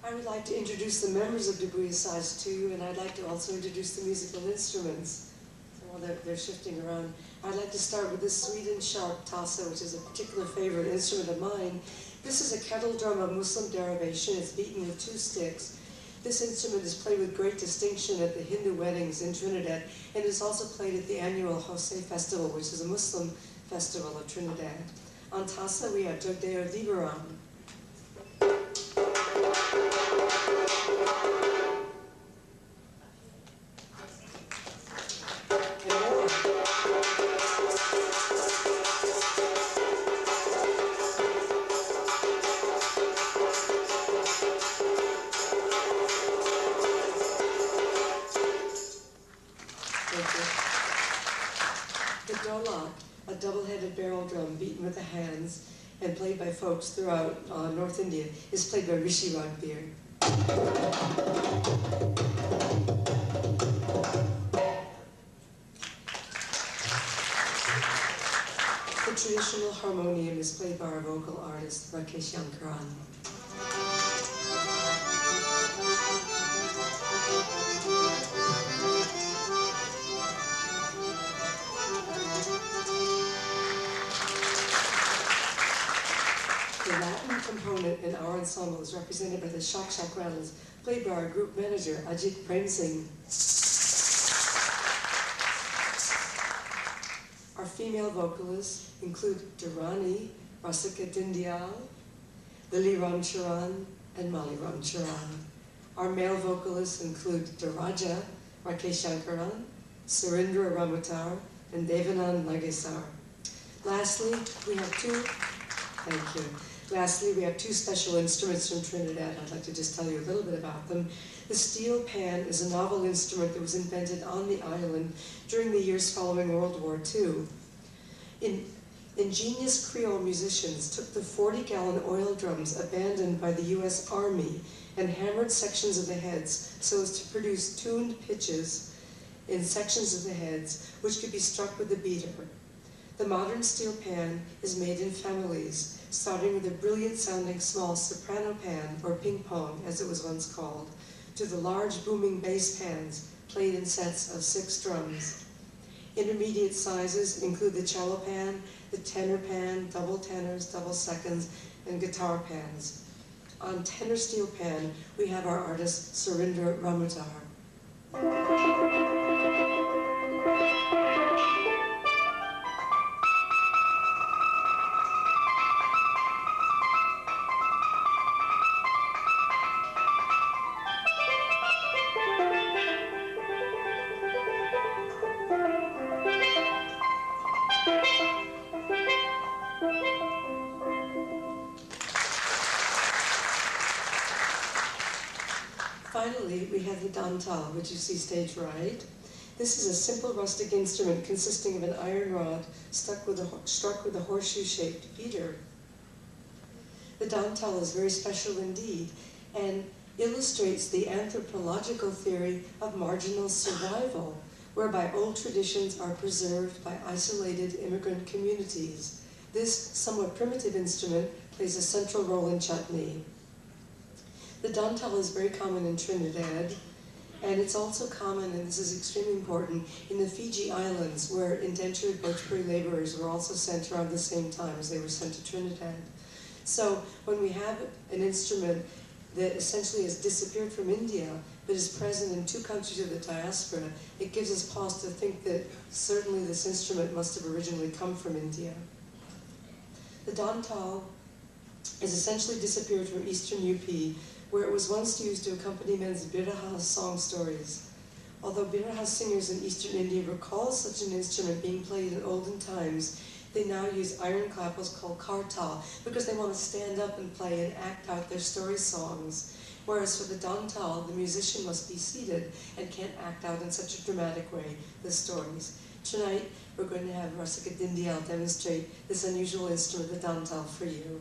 I would like to introduce the members of D Bhuyaa Saaj to you, and I'd like to also introduce the musical instruments. So while they're shifting around, I'd like to start with this sweet and sharp tassa, which is a particular favorite instrument of mine. This is a kettle drum of Muslim derivation. It's beaten with 2 sticks. This instrument is played with great distinction at the Hindu weddings in Trinidad, and is also played at the annual Jose Festival, which is a Muslim festival of Trinidad. On tassa, we have Jodeo Dibaram. The dolak, a double-headed barrel drum beaten with the hands and played by folks throughout North India, is played by Rishi Ragbir. The traditional harmonium is played by our vocal artist, Rakesh Yankaran. The Latin component in our ensemble is represented by the shak shak rattles, played by our group manager, Ajit Praimsingh. Our female vocalists include Durrani, Rasika Dindyal, Lily Ramcharan, and Mali Ramcharan. Our male vocalists include Daraja, Rakesh Yankaran, Surindra Ramatar, and Devanand Nagesar. Lastly, we have two special instruments from Trinidad. I'd like to just tell you a little bit about them. The steel pan is a novel instrument that was invented on the island during the years following World War II. Ingenious Creole musicians took the 40-gallon oil drums abandoned by the US Army and hammered sections of the heads so as to produce tuned pitches in sections of the heads which could be struck with a beater. The modern steel pan is made in families, starting with a brilliant-sounding small soprano pan, or ping pong as it was once called, to the large booming bass pans played in sets of 6 drums. Intermediate sizes include the cello pan, the tenor pan, double tenors, double seconds, and guitar pans. On tenor steel pan, we have our artist Surindra Ramatar. Finally, we have the dantal, which you see stage right. This is a simple rustic instrument consisting of an iron rod struck with a horseshoe-shaped beater. The dantal is very special indeed and illustrates the anthropological theory of marginal survival, whereby old traditions are preserved by isolated immigrant communities. This somewhat primitive instrument plays a central role in chutney. The dantal is very common in Trinidad, and it's also common, and this is extremely important, in the Fiji Islands, where indentured Bhojpuri laborers were also sent around the same time as they were sent to Trinidad. So when we have an instrument that essentially has disappeared from India, but is present in 2 countries of the diaspora, it gives us pause to think that certainly this instrument must have originally come from India. The dantal has essentially disappeared from eastern UP, where it was once used to accompany men's biraha song stories. Although biraha singers in eastern India recall such an instrument being played in olden times, they now use iron clappers called kartal because they want to stand up and play and act out their story songs. Whereas for the dantal, the musician must be seated and can't act out in such a dramatic way the stories. Tonight, we're going to have Rasika Dindyal demonstrate this unusual instrument, the dantal, for you.